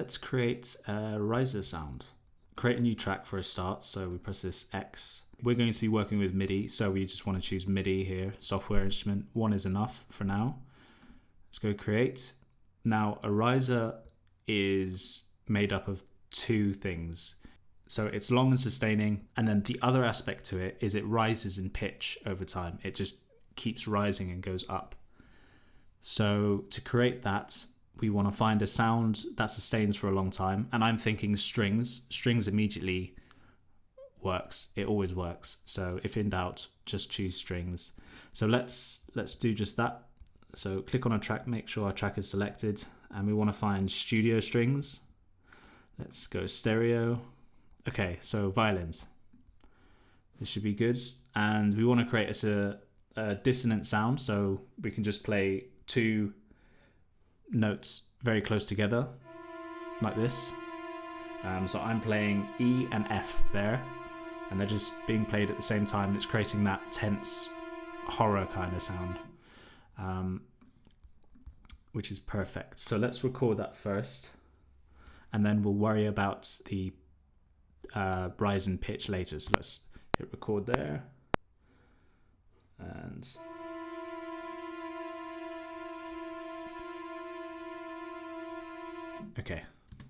let's create a riser sound. Create a new track for a start. So we press this X. We're going to be working with MIDI, so we just want to choose MIDI here. Software instrument 1 is enough for now. Let's go create. Now a riser is made up of 2 things. So it's long and sustaining, and then the other aspect to it is it rises in pitch over time. It just keeps rising and goes up. So to create that, we want to find a sound that sustains for a long time. And I'm thinking strings. Strings immediately works. It always works. So if in doubt, just choose strings. So let's do just that. So click on a track, make sure our track is selected, and we want to find studio strings. Let's go stereo. Okay, so violins. This should be good. And we want to create a dissonant sound, so we can just play 2 notes very close together, like this. So I'm playing E and F there, and they're just being played at the same time. It's creating that tense horror kind of sound, which is perfect. So let's record that first, and then we'll worry about the rise and pitch later. So let's hit record there, and okay,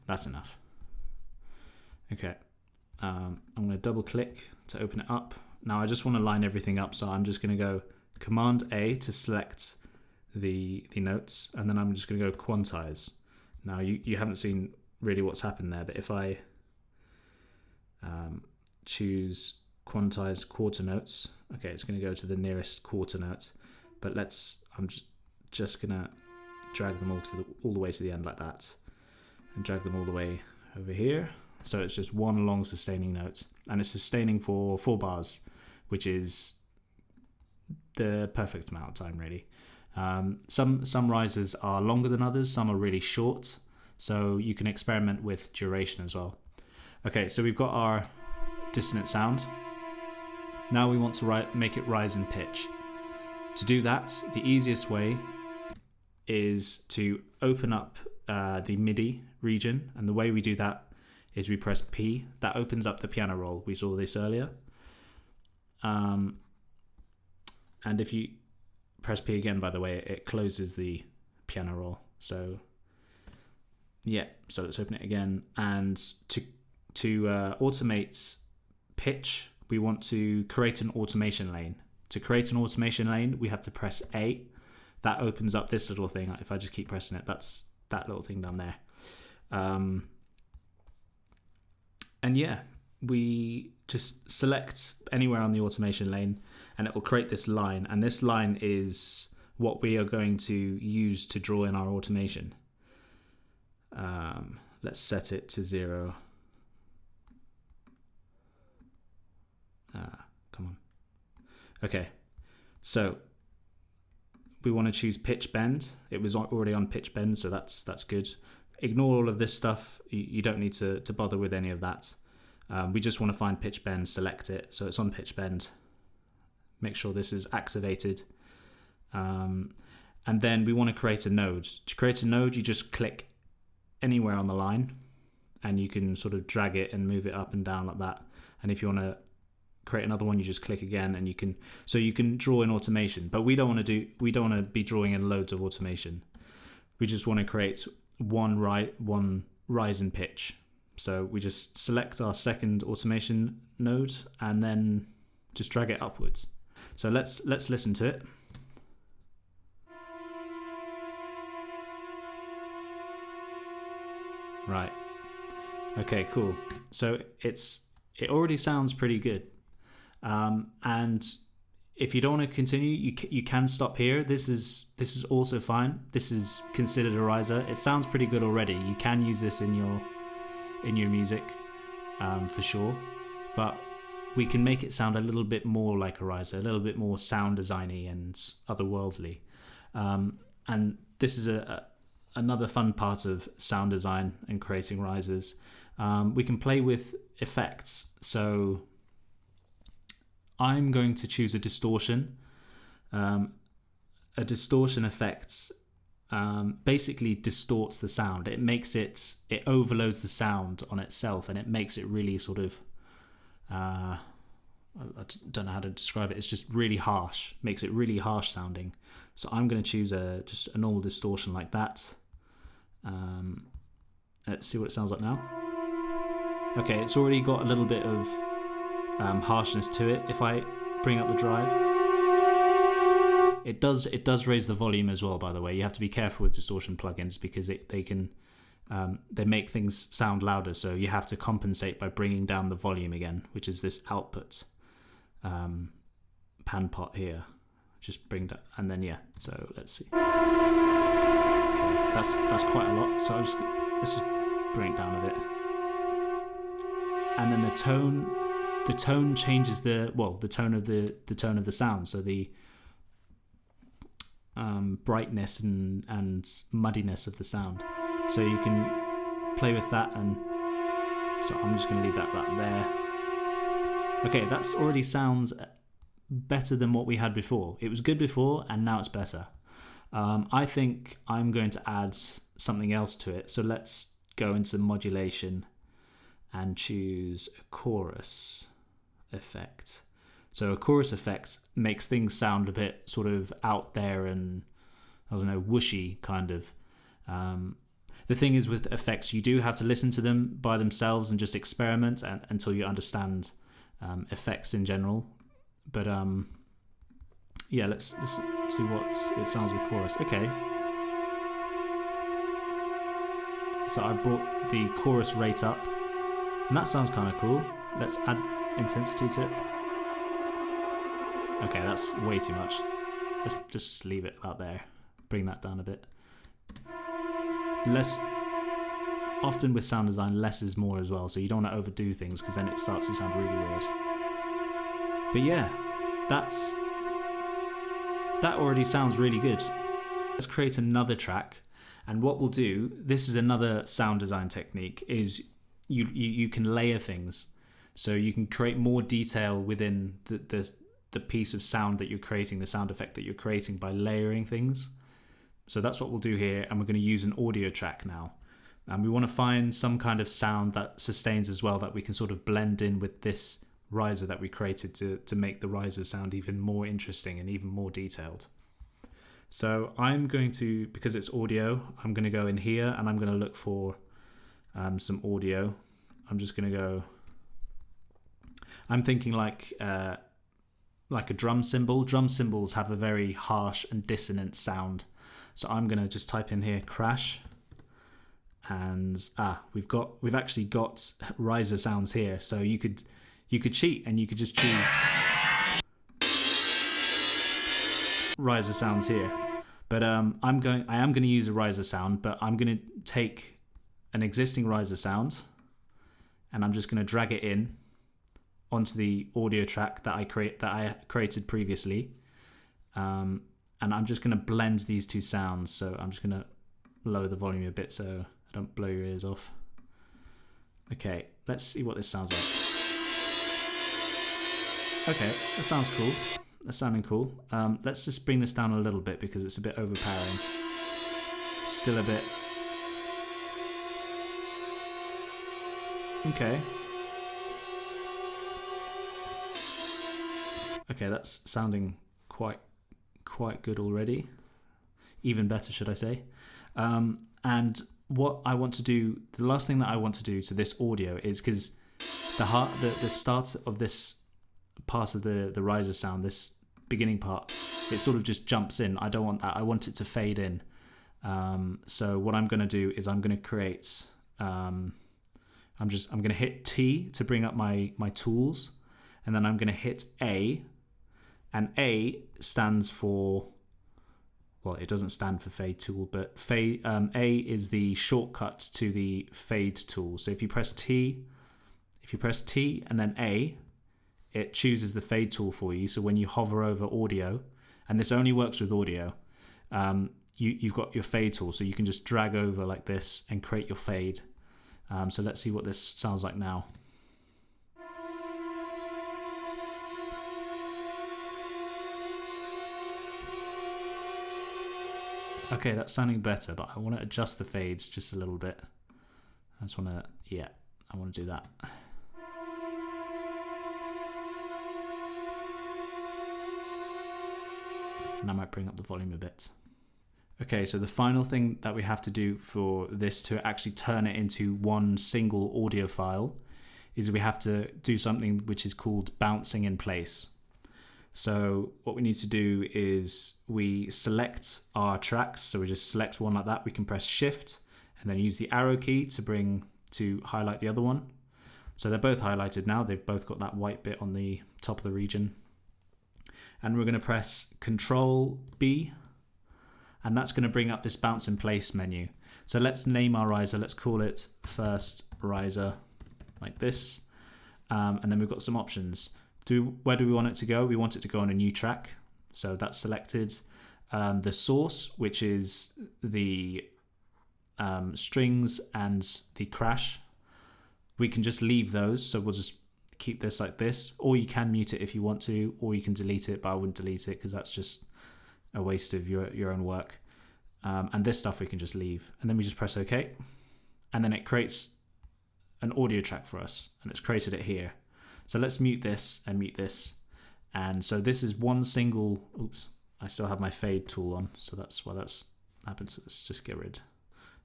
that's enough. Okay, I'm going to double click to open it up. Now I just want to line everything up, so I'm just going to go Command A to select the notes, and then I'm just going to go quantize. Now you haven't seen really what's happened there, but if I choose quantize quarter notes, okay, it's going to go to the nearest quarter note, but I'm just going to drag them all the way to the end like that, and drag them all the way over here. So it's just one long sustaining note, and it's sustaining for 4 bars, which is the perfect amount of time, really. Some risers are longer than others, some are really short, so you can experiment with duration as well. Okay, so we've got our dissonant sound. Now we want to make it rise in pitch. To do that, the easiest way is to open up the MIDI region, and the way we do that is we press P. That opens up the piano roll. We saw this earlier. And if you press P again, by the way, it closes the piano roll. So yeah, so let's open it again. And to automate pitch, we want to create an automation lane. To create an automation lane, we have to press A. That opens up this little thing. If I just keep pressing it, that's that little thing down there. And yeah, we just select anywhere on the automation lane, and it will create this line. And this line is what we are going to use to draw in our automation. Let's set it to 0. Come on. Okay, so we want to choose pitch bend. It was already on pitch bend, so that's good. Ignore all of this stuff. You don't need to bother with any of that. We just want to find pitch bend, select it. So it's on pitch bend. Make sure this is activated. And then we want to create a node. To create a node, you just click anywhere on the line, and you can sort of drag it and move it up and down like that. And if you want to create another one, you just click again, and you can draw in automation. But we don't want to be drawing in loads of automation. We just want to create one rise in pitch. So we just select our second automation node and then just drag it upwards. So let's listen to it. Right. Okay, cool. So it already sounds pretty good. And if you don't want to continue, you can stop here. This is also fine. This is considered a riser. It sounds pretty good already. You can use this in your music, for sure. But we can make it sound a little bit more like a riser, a little bit more sound designy and otherworldly. And this is another fun part of sound design and creating risers. We can play with effects. So I'm going to choose a distortion. A distortion effect basically distorts the sound. It overloads the sound on itself, and it makes it really sort of, I don't know how to describe it. It's just really harsh, makes it really harsh sounding. So I'm going to choose just a normal distortion like that. Let's see what it sounds like now. Okay, it's already got a little bit of harshness to it. If I bring up the drive, it does raise the volume as well. By the way, you have to be careful with distortion plugins because they make things sound louder. So you have to compensate by bringing down the volume again, which is this output pan pot here. Just bring that, and then yeah. So let's see. Okay, that's quite a lot. So let's just bring it down a bit. And then the tone changes the tone of the sound. So the brightness and muddiness of the sound. So you can play with that, and so I'm just going to leave that right there. Okay, that's already sounds better than what we had before. It was good before, and now it's better. I think I'm going to add something else to it. So let's go into modulation and choose a chorus effect. So a chorus effect makes things sound a bit sort of out there and, I don't know, whooshy kind of. The thing is with effects, you do have to listen to them by themselves and just experiment until you understand effects in general. But yeah, let's see what it sounds with chorus. Okay. So I brought the chorus rate up, and that sounds kind of cool. Let's add intensity to it. Okay, that's way too much. Let's just leave it about there. Bring that down a bit. Often with sound design, less is more as well, so you don't want to overdo things because then it starts to sound really weird. But yeah, that already sounds really good. Let's create another track, and what we'll do, this is another sound design technique, is you can layer things. So you can create more detail within the piece of sound that you're creating, the sound effect that you're creating, by layering things. So that's what we'll do here, and we're going to use an audio track now. And we want to find some kind of sound that sustains as well, that we can sort of blend in with this riser that we created to make the riser sound even more interesting and even more detailed. So I'm going to, because it's audio, I'm going to go in here and I'm going to look for some audio. I'm just going to go, I'm thinking like a drum cymbal. Drum cymbals have a very harsh and dissonant sound. So I'm going to just type in here crash, and we've actually got riser sounds here. So you could cheat and you could just choose riser sounds here. But I am going to use a riser sound, but I'm going to take an existing riser sound and I'm just going to drag it in onto the audio track that I created previously. And I'm just going to blend these two sounds. So I'm just going to lower the volume a bit so I don't blow your ears off. Okay, let's see what this sounds like. Okay, that sounds cool. That's sounding cool. Let's just bring this down a little bit because it's a bit overpowering. Still a bit. Okay. Okay, that's sounding quite good already. Even better, should I say. And what I want to do, the last thing that I want to do to this audio is, because the start of this part of the riser sound, this beginning part, it sort of just jumps in. I don't want that. I want it to fade in. So what I'm going to do is I'm going to create, I'm going to hit T to bring up my tools, and then I'm going to hit A, and A stands for, well, it doesn't stand for fade tool, but A is the shortcut to the fade tool. So if you press T and then A, it chooses the fade tool for you. So when you hover over audio, and this only works with audio, you've got your fade tool, so you can just drag over like this and create your fade. So let's see what this sounds like now. Okay, that's sounding better, but I want to adjust the fades just a little bit. I just want to, yeah, I want to do that. And I might bring up the volume a bit. Okay, so the final thing that we have to do for this to actually turn it into one single audio file is we have to do something which is called bouncing in place. So what we need to do is we select our tracks. So we just select one like that. We can press Shift and then use the arrow key to highlight the other one. So they're both highlighted now. They've both got that white bit on the top of the region. And we're going to press Control B, and that's going to bring up this bounce in place menu. So let's name our riser. Let's call it first riser, like this. And then we've got some options. Where do we want it to go? We want it to go on a new track. So that's selected. The source, which is the strings and the crash, we can just leave those. So we'll just keep this like this, or you can mute it if you want to, or you can delete it, but I wouldn't delete it because that's just a waste of your own work. And this stuff we can just leave. And then we just press OK. And then it creates an audio track for us, and it's created it here. So let's mute this and mute this. And so this is one single, oops, I still have my fade tool on, so that's why that's happened. So let's just get rid.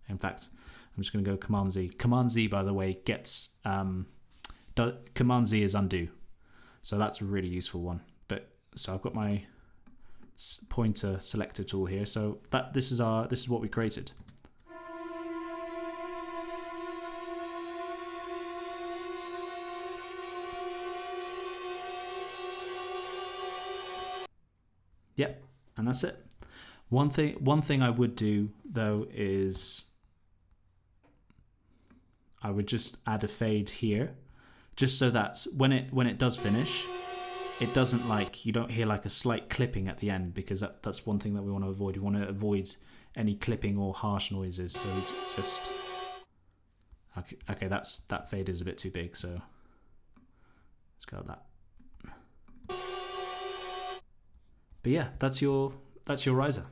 In fact, I'm just going to go Command Z. Command Z, by the way, gets, Command Z is undo. So that's a really useful one. But so I've got my pointer selector tool here. So this is what we created. Yep, and that's it. One thing I would do though is I would just add a fade here, just so that when it does finish, it doesn't you don't hear like a slight clipping at the end, because that's one thing that we want to avoid. We want to avoid any clipping or harsh noises. So just okay, that fade is a bit too big, so let's go with that. But yeah, that's your riser.